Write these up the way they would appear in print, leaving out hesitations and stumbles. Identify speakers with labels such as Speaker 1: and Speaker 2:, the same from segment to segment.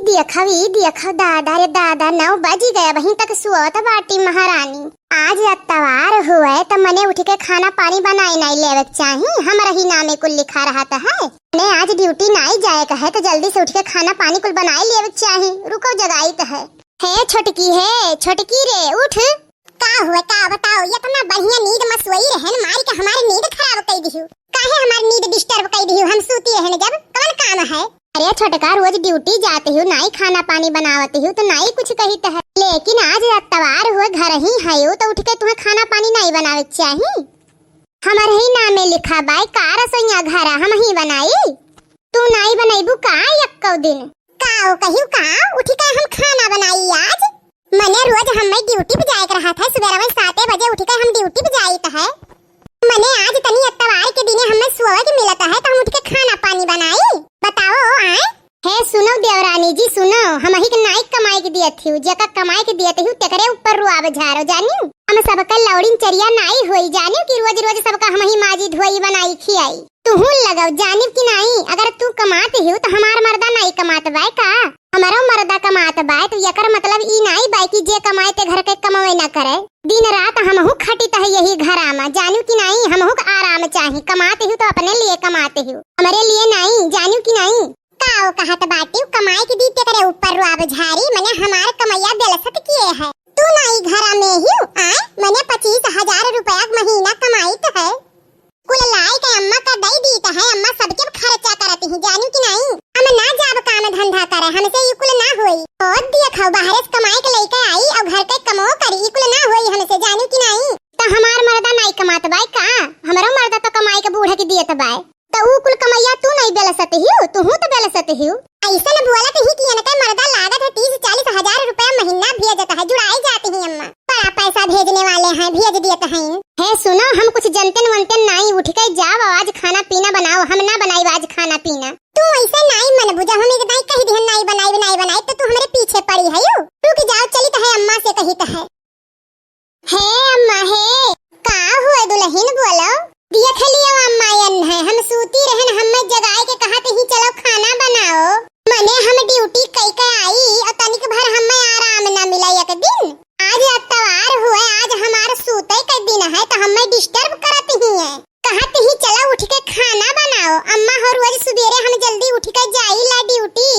Speaker 1: देखा दादा रे दादा 9 बज गया वहीं तक सुअत बाटी महारानी। आज अतवार हुआ है तो मने उठ के खाना पानी बनाई नहीं लेवे चाहिए। हमारा ही नामे कुल लिखा रहा था है ने आज ड्यूटी नहीं जाए का है तो जल्दी से उठ के खाना पानी कुल बनाई लेवे चाहिए। रुको जगाई तो है छोटकी रे उठ। का हुआ का बताओ इतना बढ़िया नींद में सोई रहन मार के हमारी नींद खराब कर दियो। काहे हमारी नींद डिस्टर्ब कर दियो? हम सूती रहन जब कौन काम है? अरे छोटका रोज ड्यूटी जाते हो नहीं खाना पानी बनावते हो तो नहीं कुछ कही है, लेकिन आज अतवार हुआ घर ही है तो उठ के तुम्हें खाना पानी नहीं बनावे चाहिए। हमारे ही नाम में लिखा बाई का रसोईया घर हम ही बनाई। तू नहीं बनाईबू का यक्को दिन काओ कहियो का उठ के हम खाना बनाई आज। मने रोज हम ड्यूटी पे जाए रहा था सुबह में 7 बजे उठ के हम ड्यूटी पे जाइत है। मने आज तनी अतवार के दिन हमें सोए के मिलता है तो हम उठ के खाना पानी बनाई। बताओ आए है सुनो देवरानी जी सुनो, हम ही के नाई कमाई के दिए थी जेका कमाई के दिए थी तेकरे ऊपर रुआब झारो जानियो। हम सबका लौड़ीन चरिया नहीं होई जानियो कि रोज रोज सबका हम ही माजी धोई बनाई खियाई। तू हुन लगाओ जानिब कि नहीं अगर तू कमाते हो तो हमार मर्दा नहीं कमात बाय का हमारा मर्दा कमात बाय तो यकर मतलब ई नहीं बाय कि जे कमाए ते घर के कमावे ना करे। दिन रात हमहु खटित है यही घरा में जानियो कि नहीं हमहु आराम चाहिए। कमाते हो तो अपने लिए कमाते हो हमारे लिए नहीं जानियो कि नहीं। काओ कहत बाटी कमाई के दी तेरे ऊपर रुआब झारी मने हमार कमैया बेलसत किए है। तू नहीं घरा में ही आए मने 25,000 रुपया महीना कमाई तो है कुल लाई के अम्मा का दई दी तो है। अम्मा सबके खर्चा करती है जानियो कि नहीं। हम ना जाब काम धंधा करे हमसे ये कुल ना होई और देखो बाहर से कमाई के लेके आई और घर के कमो करी ये कुल ना होई हमसे जानियो कि नहीं। तो हमार मर्दा नहीं कमात बाई का हमारा मर्दा तो कमाई के बूढ़े के दिए तो बाई तो ऊ कुल कमैया तू नहीं बेलसत हियो तू तो बेलसत हियो। ऐसा न बोलत ही कि इनका मर्दा लागत है 30-40 हजार रुपया महीना भेजता है जुड़ाई जाती है। अम्मा बड़ा पैसा भेजने वाले हैं भेज देते हैं। है सुनो हम कुछ जनतन वंतन नहीं उठ के जाओ आज खाना पीना बनाओ। हम ना बनाई आज खाना पीना। तू ऐसा नहीं मन बुझा हम एक दाई कही दिहन नहीं बनाई तो तू हमारे पीछे पड़ी है यो। रुक जाओ चली तो है अम्मा से कही तो है अम्मा है का हुआ दुल्हन बोलो देख लियो अम्मा है हम सूती रहन हम जगाए के कहते ही चलो खाना बनाओ। मने हम ड्यूटी कई के आई और तनिक भर हमें आराम ना मिला एक दिन। आज अतवार हुआ आज हमारा सूते के दिन है तो हमें डिस्टर्ब करती ही है कहते ही चलो उठ के खाना बनाओ। अम्मा हर रोज सवेरे हम जल्दी उठ के जाई ला ड्यूटी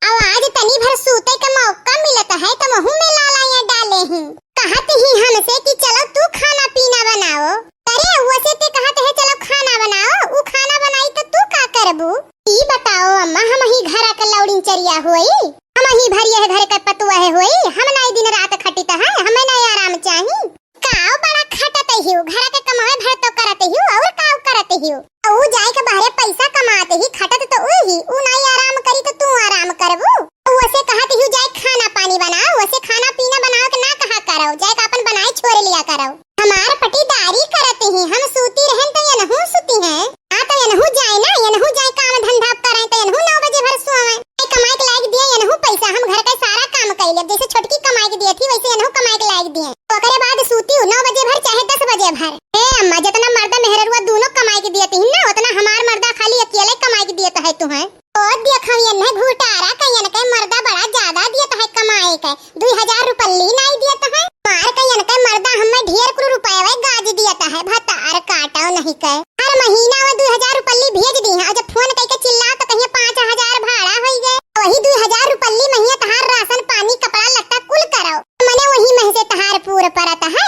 Speaker 1: और आज तनी भर सूते का मौका मिलता है तो मुंह में लालाया डाले ही कहते ही हमसे कि चलो तू खाना पीना बनाओ। अरे वैसे ते कहते है चलो खाना बनाओ वो खाना बनाई तो तू का करबू ई बताओ अम्मा। हम ही घर का लौड़ीन चरिया होई हम ही भरिया है घर का पतुआ है होई हम नहीं दिन रात खटित है हमें नहीं आराम चाहिए। काओ बड़ा खटत हियो घर के कमाए भर तो करते हियो और काओ करते हियो ओ जाए के बाहर पैसा कमाते ही खटत तो ओही ऊ नहीं आराम करी तो तू आराम करबू। वैसे कहते हियो जाए खाना पानी बनाओ वैसे खाना पीना बनाओ के ना कहा करो जाए का अपन बनाए छोड़ लिया करो। हमार पटीदारी करते हैं हम सूती रहन तो ये नहु सूती है आ तो ये नहु जाए ना ये नहु जाए काम धंधा करे तो ये नहु 9 बजे भर सोए कमाई के लायक दिए ये नहु पैसा हम घर का सारा काम कर ले जैसे छोटकी कमाई के दी थी वैसे ये नहु कमाई के लायक दिए ओकरे बाद सूती 9 बजे भर चाहे 10 बजे भर। अम्मा जितना मर्दा मेहररुआ दोनों कमाई के दिए थी ना उतना हमार मर्दा खाली अकेले कमाई के दिए तो है तुम्हें और देखो ये न घुटारा कयन के मर्दा बड़ा ज्यादा दिए है कमाई के 2000 रुपल्ली नहीं दिए है मार कयन के मर्दा हमें ढेर कुल रुपया गाज दिया है भतार काटाओ नहीं के हर महीना में 2000 रुपल्ली भेज दी है और जब फोन करके चिल्ला तो कहिए 5000 भाड़ा हो गए वही 2000 रुपल्ली महीना तहार राशन पानी कपड़ा लत्ता कुल कराओ मने वही मह से तहार पूर परत है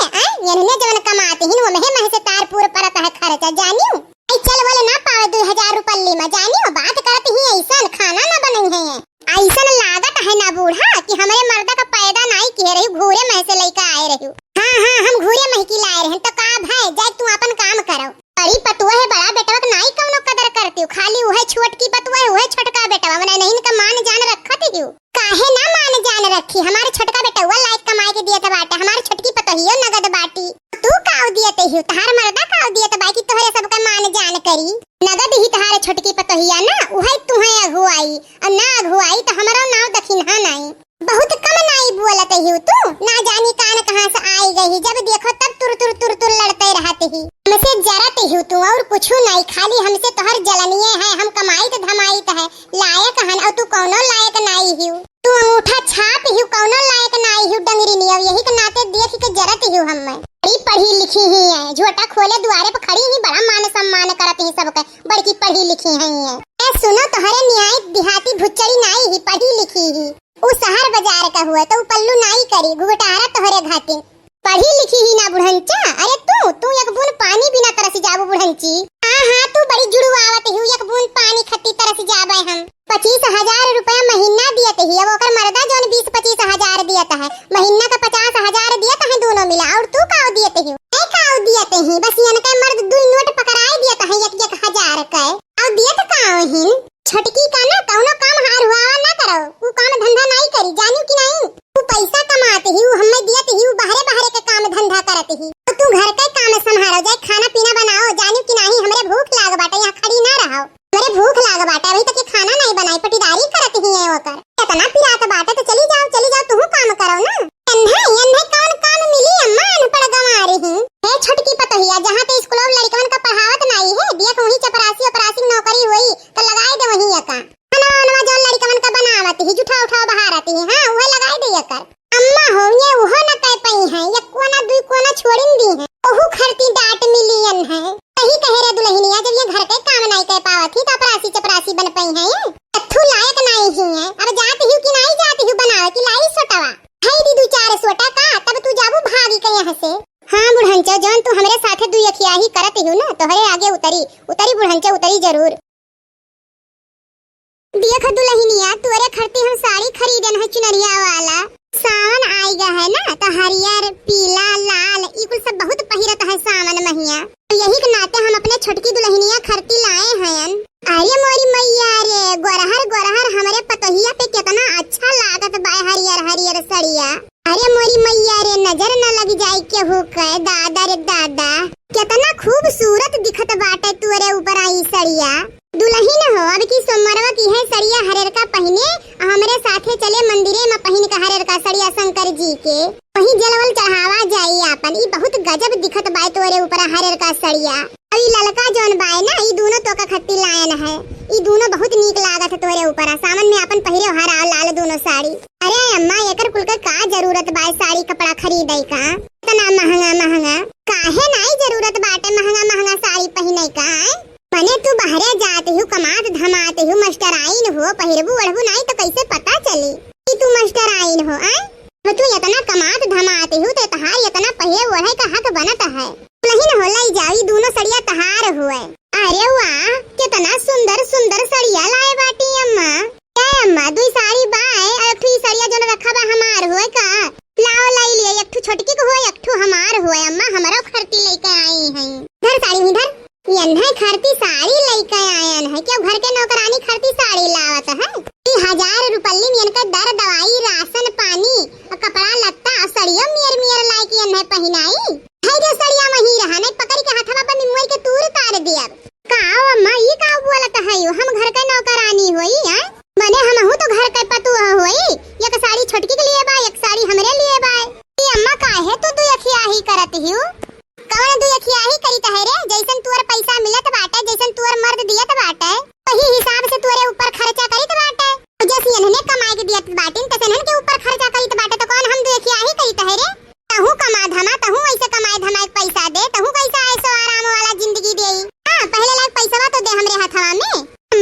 Speaker 1: यानी जवन कमाते ही वो मह से तार पूर परत है खर्चा जानियो। चल बोले ना पावे 2000 रुपल्ली में जानियो बात करते ही ऐसा खाना ना बने है ऐसा लागत है ना बूढ़ा कि हमारे मर्दा का पैदा नहीं किए रही घूरे में से लेकर आए रही। हाँ हम घूरे में की लाए रहे तो का भाई जाए तू अपन काम करो। बड़ी पतुआ है बड़ा बेटवा का नहीं कौनो कदर करती हूँ खाली वह छोटकी पतुआ है वह छोटका बेटवा मैंने नहीं का मान जान रखती हूँ काहे ना मान जान रखी। हमारे छोटका बेटा हुआ लायक कमाई के दिए तो बाटे हमारे छोटकी पतोहियो नगद बाटी तू काव दिए ते ही तहार मर्दा काव दिए तो बाकी तोहरे सबका मान जान करी नगद ही तहारे छोटकी पतोहिया ना उहे तुहे अगुआई और ना अगुआई तो हमारा नाव दखिनहा नहीं बहुत कम नहीं बोलते ही तू ना जानी कान कहां से आई गई जब देखो तब तुर तुर तुर तुर लड़ते रहते ही हमसे जरते ही तू और कुछ नहीं खाली हमसे तोहर जलनिए है हम कमाई तो धमाई तो है लायक हन और तू कौनो लायक नहीं ही तू हूँ हम बड़ी पढ़ी लिखी ही है, झोटा खोले दुआरे पर खड़ी ही बड़ा मान सम्मान करत ही सबके, बड़की पढ़ी लिखी है। सुनो तोहरे न्याय देहाती भुच्चड़ी नाई ही पढ़ी लिखी ही, उ शहर बाजार का हुआ तो पल्लू नाई करी घुघटारा तोहरे घाटी, पढ़ी लिखी ही ना बुढ़ंचा। अरे तू एक बूंद पानी बिना तरस जाबू बुढ़ंची। हाँ तू बड़ी जुड़ुआवत ही, एक बूंद पानी खत्ती तरस जाबे हम। 25,000 रुपया महीना दियत ही, अब ओकर मर्दा जोन 20-25 हजार दियत है, महीना का 50,000 दियत है दोनों मिला। और तू काऊ दियत ही? नहीं काऊ दियत ही, बस इनके मर्द 2 नोट पकड़ाई दियत है 1-1 हजार के। और दियत काऊ ही? छटकी का ना कौनो काम हार हुआ ना करो, उ काम धंधा नहीं करी, जानू कि नहीं? तू पैसा कमाते ही, हमें दियत ही, बाहरे के काम धंधा करते ही। तो तू घर के काम संभालो, जाए खाना पीना बनाओ, जानू कि नहीं? हमरे भूख लाग बाटे, यहाँ खड़ी ना रहो, हमरे भूख लाग बाटे, अभी तक ये खाना नहीं बनाई, पटीदारी करत ही है ओकर। इतना पिरात बाटे तो चली जाओ तू काम करो ना। अन्हे कौन काम मिली अम्मा, अनपढ़ गंवारी ही। हे छटकी पतोहिया, जहाँ ते स्कूल में लड़कन का पढ़ावत नहीं है, देख वही चपरासी नौकरी हुई तो लगाई दे वही एका। खाना जो लड़कन का बनावत ही, जुठा उठाओ बहारत ही, हां वह लगाई दे एकर। अम्मा हो ये ओहो न कह पई है, एक कोना दुई कोना छोड़िन दी है, ओहू खरती डांट मिलियन है। सही कहे रे दुल्हनिया, जब ये घर के काम नहीं कर पावत ही तो चपरासी बन पई है, ये कथू लायक नहीं ही है। अब जात ही कि नहीं जात ही बनावे कि लाई सोटवा है दी 2-4 सोटा का, तब तू जाबू भागी के यहाँ से। हाँ बुढ़ंचा जौन तू हमरे साथे दुई अखिया ही करत ही ना, तोहरे आगे उतरी बुढ़ंचा उतरी जरूर। देख दुल्हनिया, तोरे खरती हम साड़ी खरीदन है चुनरिया वाला, सावन आएगा है ना, तो हरियर पीला लाल ई कुल सब बहुत पहिरत है सावन महिया, यही के नाते हम अपने छोटकी दुल्हनिया खरती लाए हैं। अरे मोरी मैया रे, गोरहर हमरे पतोहिया पे कितना अच्छा लागत बा हरियर सड़िया। अरे मोरी मैया रे, नजर न लग जाए केहू के, दादा रे दादा कितना खूबसूरत दिखत बाटे तोरे ऊपर आई सड़िया। दुल्हन हो अब की सोमवारवा की है सड़िया हरेर का पहने, हमरे साथे चले मंदिरे में पहन के हरेर का सड़िया शंकर जी के, वही जलवल चढ़ावा जाई आपन। ई बहुत गजब दिखत बाय तोरे ऊपर हरेर का सड़िया। अई ललका जोन बाय ना, ई दोनों तो का खत्ती लायन है, ई दोनों बहुत नीक लागत है तोरे ऊपर। सावन में अपन पहिरे हरा लाल दोनों साड़ी। अरे अम्मा एकर कुल का जरूरत बाय साड़ी कपड़ा खरीदे का, इतना महंगा काहे नहीं जरूरत बाटे महंगा साड़ी पहने का। मने तू बहरे जाते हो, कमात धमाते हो, मास्टराइन हो, पहिरबू ओढ़बू नहीं तो कैसे पता चली कि तू मास्टराइन हो? तो तू इतना कमात धमाते हो तो तहार इतना पहिरे ओढ़े का हक बनता है। नहीं न होला जाई दोनों सड़िया तहार हुए। अरे वाह कितना सुंदर सड़िया लाए बाटी अम्मा। क्या अम्मा दुई साड़ी बाए, एक ठो सड़िया जोन रखा बा हमार होए का, लाओ लाई लिए, एक ठो छोटकी को होए एक ठो हमार होए। अम्मा हमारा खरती लेके आई हैं, धर साड़ी इधर, यन्हे खरती साड़ी लेके आयन है, क्या घर के नौकरानी खरती साड़ी लावत है? 1000 रुपये में इनका दर दवाई राशन पानी और कपड़ा लत्ता और सड़िया मियर लाई के यन्हे पहनाई है। जो सड़िया वही रहा नहीं पकड़ के हाथवा पर निमोई के तूर तार दिया। काओ अम्मा ये का बोलत है? हम घर के नौकरानी होई है, बने हम हूं तो घर के पतु होई। एक साड़ी छोटकी के लिए बा, एक साड़ी हमरे लिए बा। ये अम्मा काहे तो तू अखिया ही करत हियो? कौन तू अखिया ही करीत है रे? जैसन तोर पैसा मिलत बाटे, जैसन तोर मर्द दियत बाटे, वही हिसाब से तोरे ऊपर खर्चा करीत बाटे। जैसे इन्हने कमाई के दियत बाटे तैसे इन्हन के ऊपर खर्चा करीत बाटे, तो कौन हम दू अखिया ही करीत है रे? तहू कमा धमा, तहू ऐसे कमाए धमाए पैसा दे, तहू कैसा ऐसो आराम वाला जिंदगी देई। हां पहले लायक पैसावा तो दे हमरे हाथवा में।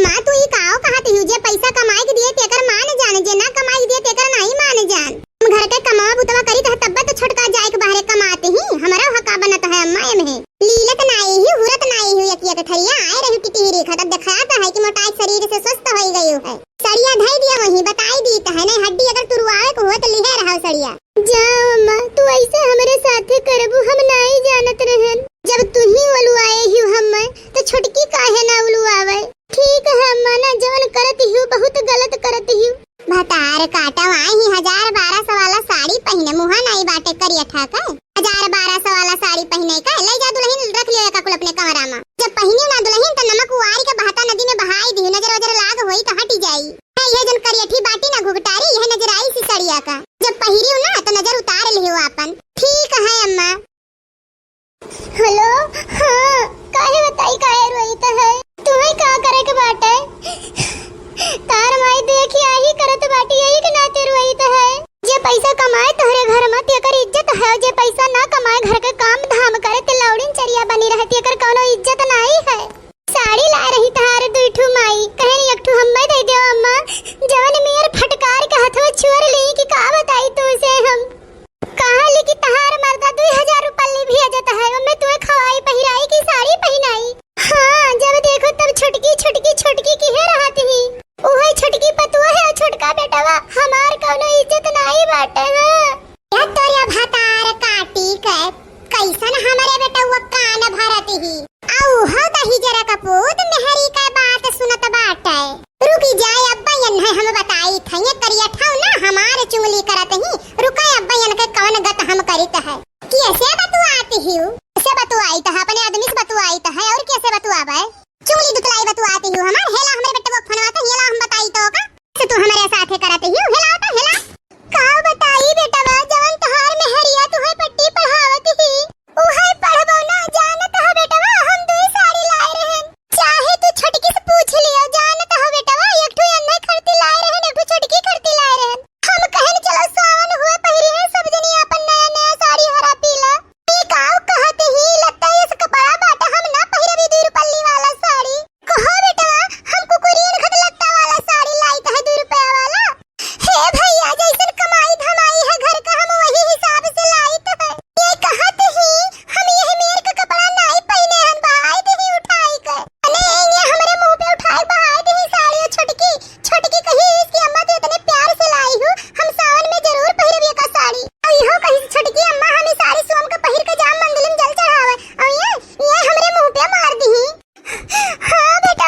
Speaker 1: मां तू ही काओ कहत हियो जे पैसा कमाई के दिए तेकर मान जान, जे ना कमाई के दिए तेकर नहीं मान जान। हम घर के कमावा बुतवा करी तो तब तो छोटका जाए के बाहर कमाते ही हमारा हका बनत है अम्मा एमे। लीलत नाई ही हुरत नाई ही यकिया के थरिया आए रही टिटिरी खत दिखाता है कि मोटाई शरीर से स्वस्थ हो गई है। सड़िया धई दिया वही बताई दी है नहीं, हड्डी अगर तुरवाए को हो तो लिहे रहा सड़िया। जाओ अम्मा तू ऐसे हमारे साथे करबू, हम नहीं जानत रहन। जब तू ही उलुआए ही हम तो छोटकी काहे ना उलुआवे? ठीक है अम्मा ना जवन करत ही बहुत गलत करत ही। भतार काटा वाई ही 1000-1200 वाला साड़ी पहने, मुहा नहीं बाटे करिया ठाका 1000-1200 वाला साड़ी पहने का ले जा दुल्हन रख लियो का कुल अपने कमरा में। जब पहनियो ना दुल्हन तो नमक उवारी के बहता नदी में बहाई दी, नजर वजर लाग होई तो हटी जाई। ये जन करियठी बाटी ना घुघटारी यह नजर आई सी सड़िया का, जब पहिरियो ना तो नजर उतार लियो अपन। ठीक है अम्मा। हेलो हां काहे बताई काहे रोई तो है? तुम्हें का करे के बाटे? तार माई देखी आही करत बाटी, यही के नाते रोई तो है। जे पैसा कमाए तोहरे घर में तेकर इज्जत है, जे पैसा कौनो इज्जत नहीं बाटे ना। या तोरिया भातार काटी के कैसन हमारे बेटा वो कान भरत ही आउ हो दही जरा कपूत मेहरी का बात सुनत बाटे। रुकी जाए अब्बा यन है हम बताई थे ये करिया ठाव ना हमारे चुंगली करत ही रुका अब्बा यन के कौन गत हम करित है। कैसे बतुआती ही कैसे बतुआई त अपने आदमी से बतुआई त है और कैसे बतुआबे चुंगली दुतलाई बतुआती हूँ हमार हेला हमरे बेटे को फनवा तो हेला हम बताई तो का से तू हमारे साथे करत ही हेला तो हेला का बताई बेटा बा जवन तहार मेहरिया तुहे पट्टी पढ़ावत ही उहे पढ़बो ना जानत ह बेटा बा हम दुई साड़ी लाए रहन चाहे तू छटकी से पूछ लियो जानत ह बेटा बा एक ठो अन्ना खरती लाए रहन एक ठो छटकी खरती लाए रहन हम कहन चलो सावन हुए पहिरी है सब जनी अपन नया नया साड़ी हरा पीला ई काव कहत ही लगता है इस कपड़ा बाटा हम ना पहिरबी 2 रुपल्ली वाला साड़ी कहो बेटा हम कुकुरीन खत लगता वाला साड़ी लाई त है 2 रुपया वाला हे भैया जैसन कमाई धमाई है घर का हम वही हिसाब से लाई तो है ये कहत ही हम यही मेर का कपड़ा नहीं पहने हम बहाई दे उठाई के अने ये हमरे मुंह पे उठाई बहाई दे साड़ी छटकी छटकी कही इसकी अम्मा तो इतने प्यार से लाई हूं हम सावन में जरूर पहिरबे का साड़ी और इहो कही छटकी अम्मा हमें साड़ी सोम का पहिर के जाम मंदिर में जल चढ़ावे और ये हमरे मुंह पे मार दी हां बेटा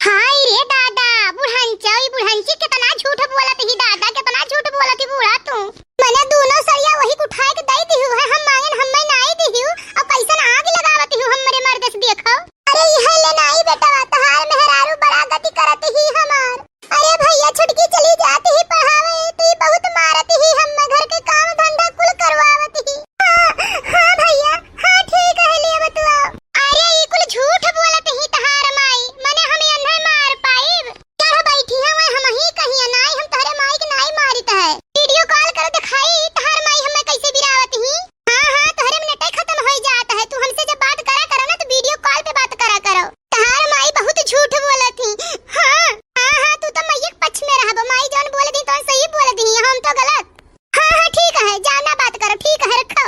Speaker 1: हाय रे दादा बुढ़ांचई बुढ़ांची कितना झूठ बोलत ही दादा कितना झूठ बोलत ही बूढ़ा तू मने दोनों सरिया वही उठाए के दई दी है हम मांगन हम नहीं दी और कैसन आग लगावत हूं हमरे मर्द से देखो अरे यह ले नहीं बेटा तहार मेहरारू बड़ा गति करत ही हमार अरे भैया छुटकी चली जाती ही पढ़ावे तो बहुत मारत ही हम घर के काम धंधा कुल करवावत ही हां भैया हां ठीक है ले बतवा अरे ये कुल झूठ बोलत ही तहार माई मने हम अन्हे मार पाइब चढ़ बैठी है हम ही कहिया नहीं हम तहरे माई के नहीं मारित है वीडियो कॉल कर दिखाई तहार माई हमें कैसे गिरावत ही हां तहरे मिनट खत्म हो जाता है तू हमसे जब बात करा करो ना तो वीडियो कॉल पे बात करा करो तहार माई बहुत झूठ बोलत ही हां तू तो मैया पक्ष में रहबो माई जौन बोल दी तो सही बोल दी हम तो गलत हां ठीक है जाना बात करो ठीक है रखो।